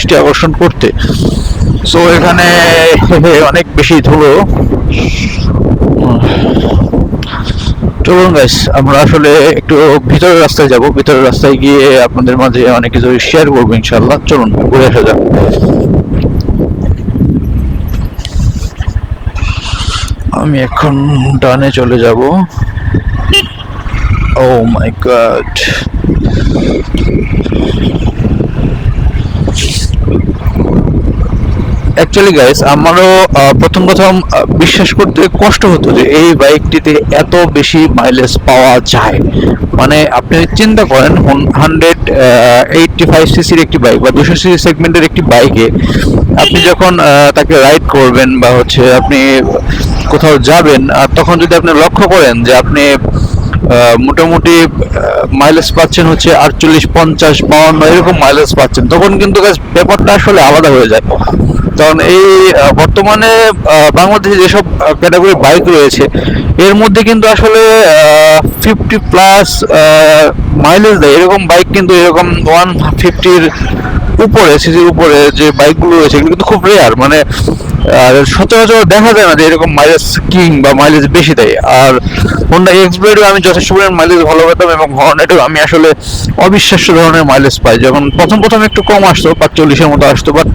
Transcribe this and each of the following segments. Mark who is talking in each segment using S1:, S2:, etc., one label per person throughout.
S1: দৃষ্টি আকর্ষণ করতে। সো এখানে অনেক বেশি ধুলো। চলুন গাইস, আমরা আসলে একটু ভিতরের রাস্তায় যাব। ভিতরের রাস্তায় গিয়ে আপনাদের মাঝে অনেক কিছু শেয়ার করবো ইনশাল্লাহ। চলুন ঘুরে আসা যাক। আমি এখন ডানে চলে যাব। ও মাই গড, অ্যাকচুয়ালি গাইস আমারও প্রথম প্রথম বিশ্বাস করতে কষ্ট হতো যে এই বাইকটিতে এত বেশি মাইলেজ পাওয়া যায়। মানে আপনি চিন্তা করেন 185 সিসির একটি বাইক বা 200 সিসি সেগমেন্টের একটি বাইকে আপনি যখন তাকে রাইড করবেন বা হচ্ছে আপনি কোথাও যাবেন, আর তখন যদি আপনি লক্ষ্য করেন যে আপনি মোটামুটি মাইলেজ পাচ্ছেন হচ্ছে 48, 50, 52 এরকম মাইলেজ পাচ্ছেন, তখন কিন্তু ব্যাপারটা আসলে আলাদা হয়ে যায়। কারণ এই বর্তমানে বাংলাদেশে যেসব ক্যাটাগরি বাইক রয়েছে এর মধ্যে কিন্তু আসলে 50+ মাইলেজ দেয় এরকম বাইক কিন্তু এরকম 150-র উপরে সিসির উপরে যে বাইকগুলো রয়েছে এগুলো কিন্তু খুব রেয়ার। মানে আর সচরাচর দেখা যায় না যে এরকম মাইলেজ কিং বা মাইলেজ বেশি দেয়। আর হোন্ডা এক্স ব্লেডেও আমি যথেষ্ট পরিমাণ মাইলেজ ভালো পেতাম, এবং হর্নেটেও আমি আসলে অবিশ্বাস্য ধরনের মাইলেজ পাই। যখন প্রথম প্রথম একটু কম আসতো, 45-এর মতো আসতো, বাট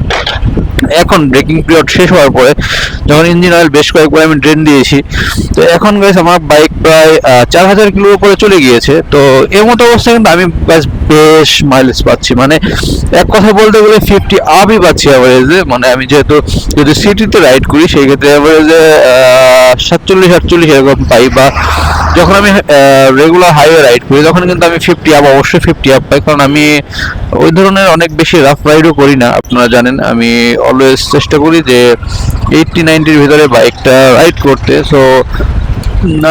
S1: এখন ব্রেকিং পিরিয়ড শেষ হওয়ার পরে যখন ইঞ্জিন অয়েল বেশ কয়েকবার আমি ড্রেন দিয়েছি, তো এখন গাইস আমার বাইক প্রায় 4000 কিলোর উপরে চলে গিয়েছে। তো এর মতো অবস্থায় কিন্তু আমি বেশ মাইলেজ পাচ্ছি। মানে এক কথা বলতে গেলে 50 আপই পাচ্ছি অ্যাভারেজে। মানে আমি যেহেতু যদি সিটিতে রাইড করি সেই ক্ষেত্রে অ্যাভারেজে 47-48 এরকম পাই, বা যখন আমি রেগুলার হাইওয়ে রাইড করি তখন কিন্তু আমি 50 আপ, অবশ্যই 50 আপ পাই। কারণ আমি ওই ধরনের অনেক বেশি রাফ রাইডও করি না, আপনারা জানেন। আমি অলওয়েজ চেষ্টা করি যে 80-90-র ভিতরে বাইকটা রাইড করতে। সো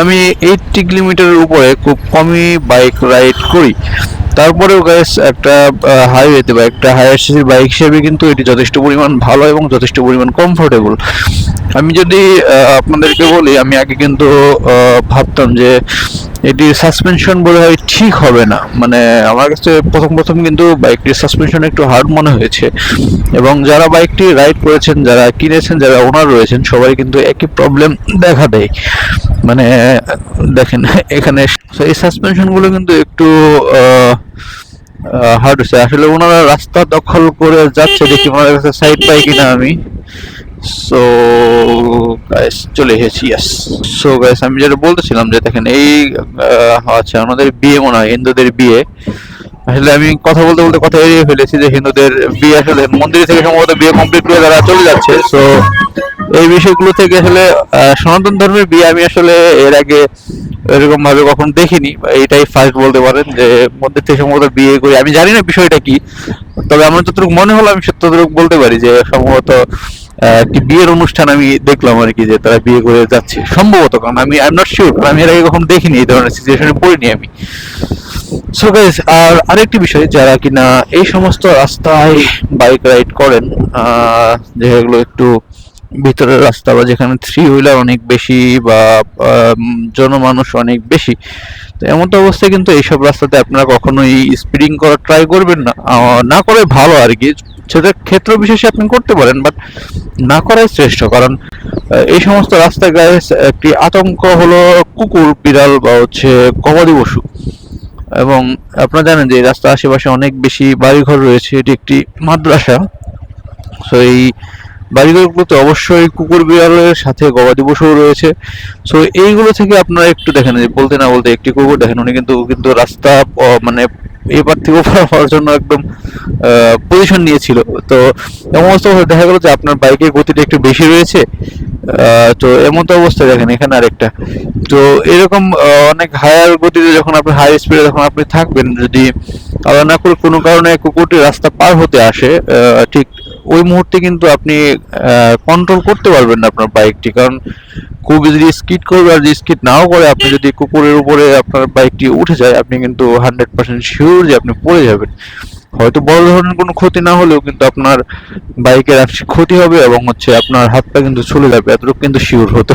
S1: আমি 80 কিলোমিটারের উপরে খুব কমই বাইক রাইড করি। তারপরেও গাইস একটা হাইওয়েতে বা একটা হায়ার সিসির বাইক হিসেবে কিন্তু এটি যথেষ্ট পরিমাণ ভালো এবং যথেষ্ট পরিমাণ কমফোর্টেবল। আমি যদি আপনাদেরকে বলি, আমি আগে কিন্তু ভাবতাম যে এটির সাসপেনশন বোধহয় ঠিক হবে না। মানে আমার কাছে প্রথম প্রথম কিন্তু বাইকটির সাসপেনশন একটু হার্ড মনে হয়েছে, এবং যারা বাইকটি রাইড করেছেন, যারা কিনেছেন, যারা ওনার রয়েছেন, সবাই কিন্তু একই প্রবলেম দেখা দেয়। মানে দেখেন এখানে এই সাসপেনশনগুলো কিন্তু একটু হার্ড হচ্ছে। আসলে ওনারা রাস্তা দখল করে যাচ্ছে দেখি ওনার কাছে সাইড পাই কিনা আমি। সো গাইস চলে এসেছি, ইয়াস। সো গাইস আমি যেটা বলতেছিলাম যে দেখেন এই আচ্ছা আমাদের বিয়ে মনে হয় হিন্দুদের বিয়ে। আসলে আমি কথা বলতে বলতে কথা এড়িয়ে ফেলেছি যে হিন্দুদের বিয়ে আসলে মন্দির থেকে সম্ভবত বিয়ে কমপ্লিট করে তারা চলে যাচ্ছে। সো এই বিষয়গুলো থেকে আসলে সনাতন ধর্মের বিয়ে আমি আসলে এর আগে এরকম ভাবে কখনো দেখিনি। এইটাই ফার্স্ট বলতে পারেন যে মন্দির থেকে সম্ভবত বিয়ে করি। আমি জানি না বিষয়টা কি, তবে আমার যতটুকু মনে হলো আমি ততটুকু বলতে পারি যে সম্ভবত একটি বিয়ের অনুষ্ঠান আমি দেখলাম আর কি, যে তারা বিয়ে করে যাচ্ছে সম্ভবত। কারণ আমি আই এম নট শিওর, কারণ আমি এর আগে কখনো দেখিনি, এই ধরনের সিচুয়েশনে পড়িনি আমি। সো গাইস, আর আরেকটি বিষয়, যারা কিনা এই সমস্ত রাস্তায় বাইক রাইড করেন, যেগুলো একটু ভিতরের রাস্তা বা যেখানে থ্রি হুইলার অনেক বেশি বা জনমানুষ অনেক বেশি, তো এমন তো অবস্থায় কিন্তু এইসব রাস্তাতে আপনারা কখনোই স্পিডিং করার ট্রাই করবেন না। না করে ভালো আর কি। সেটা ক্ষেত্র বিশেষে আপনি করতে পারেন, বাট না করাই শ্রেষ্ঠ। কারণ এই সমস্ত রাস্তায় গাইস একটি আতঙ্ক হলো কুকুর, বিড়াল বা হচ্ছে গবাদি পশু। এবং আপনারা জানেন যে এই রাস্তার আশেপাশে অনেক বেশি বাড়িঘর রয়েছে, এটি একটি মাদ্রাসা। সো এই বাড়িঘরগুলোতে অবশ্যই কুকুর বিড়ালের সাথে গবাদি পশুও রয়েছে। সো এইগুলো থেকে আপনারা একটু দেখেন, যে বলতে না বলতে একটি কুকুর দেখেন, উনি কিন্তু কিন্তু রাস্তা মানে এপার থেকে ওপার হওয়ার জন্য একদম পজিশন নিয়েছিল। তো এমন অবস্থা দেখা গেল যে আপনার বাইকের গতিটা একটু বেশি রয়েছে। তো এমন তো অবস্থায় দেখেন এখানে আরেকটা। তো এরকম অনেক হায়ার গতিতে যখন আপনি হাই স্পিডে যখন আপনি থাকবেন, যদি আলাদা না করে কোনো কারণে কুকুরটি রাস্তা পার হতে আসে, ঠিক ওই মুহূর্তে কিন্তু আপনি কন্ট্রোল করতে পারবেন না আপনার বাইকটি। কারণ কুকুর যদি স্কিড করবে আর যদি স্কিড নাও করে, আপনি যদি কুকুরের উপরে আপনার বাইকটি উঠে যায়, আপনি কিন্তু 100% শিওর যে আপনি পড়ে যাবেন। হয়তো বড় ধরনের কোনো ক্ষতি না হলেও কিন্তু আপনার বাইকের আংশিক ক্ষতি হবে, এবং হচ্ছে আপনার হাত পা কিন্তু চলে যাবে, এতটুকু কিন্তু শিওর হতে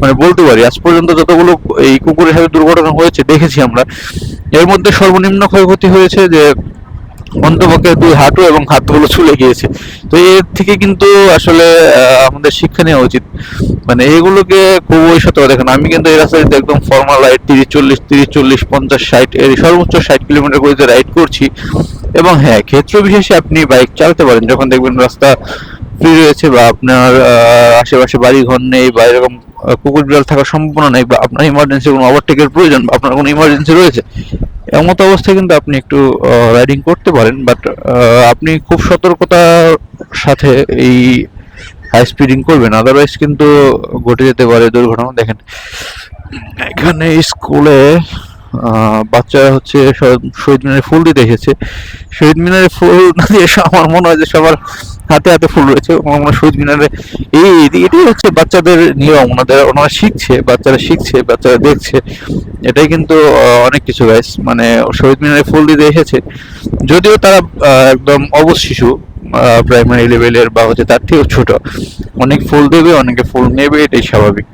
S1: মানে বলতে পারি। আজ পর্যন্ত যতগুলো এই কুকুরের সাথে দুর্ঘটনা হয়েছে দেখেছি আমরা, এর মধ্যে সর্বনিম্ন ক্ষয়ক্ষতি হয়েছে যে অন্তপক্ষে 2 হাঁটু এবং হাতগুলো চলে গিয়েছে। তো এর থেকে কিন্তু আসলে আমাদের শিক্ষা নেওয়া উচিত। মানে এগুলোকে খুবই সতর্ক দেখেন, আমি কিন্তু এই রাস্তায় একদম ফর্মাল রাইড 30 40 50 60 এর সর্বোচ্চ 60 কিলোমিটার গতিতে রাইড করছি। এবং হ্যাঁ, ক্ষেত্র বিশেষে আপনি বাইক চালাতে পারেন যখন দেখবেন রাস্তা ফ্রি রয়েছে বা আপনার আশেপাশে বাড়ি ঘর নেই বা এরকম কুকুর বিড়াল থাকার সম্ভাবনা নেই, বা আপনার ইমার্জেন্সি কোনো ওভারটেকের প্রয়োজন বা আপনার কোনো ইমার্জেন্সি রয়েছে, এমত অবস্থায় কিন্তু আপনি একটু রাইডিং করতে পারেন। বাট আপনি খুব সতর্কতার সাথে এই হাই স্পিডিং করবেন, আদারওয়াইজ কিন্তু ঘটে যেতে পারে দুর্ঘটনা। দেখেন এখানে স্কুলে বাচ্চারা হচ্ছে শহীদ মিনারে ফুল দিতে এসেছে। শহীদ মিনারে ফুল না দিয়ে আমার মনে হয় যে সবার হাতে হাতে ফুল রয়েছে। আমার মনে হয় শহীদ মিনারে এটাই হচ্ছে বাচ্চাদের নিয়ম, ওনারা শিখছে, বাচ্চারা শিখছে, বাচ্চারা দেখছে। এটাই কিন্তু অনেক কিছু গাইস। মানে শহীদ মিনারে ফুল দিতে এসেছে, যদিও তারা একদম অবশ শিশু, প্রাইমারি লেভেলের বা হচ্ছে তার থেকেও ছোট। অনেক ফুল দেবে, অনেকে ফুল নেবে, এটাই স্বাভাবিক।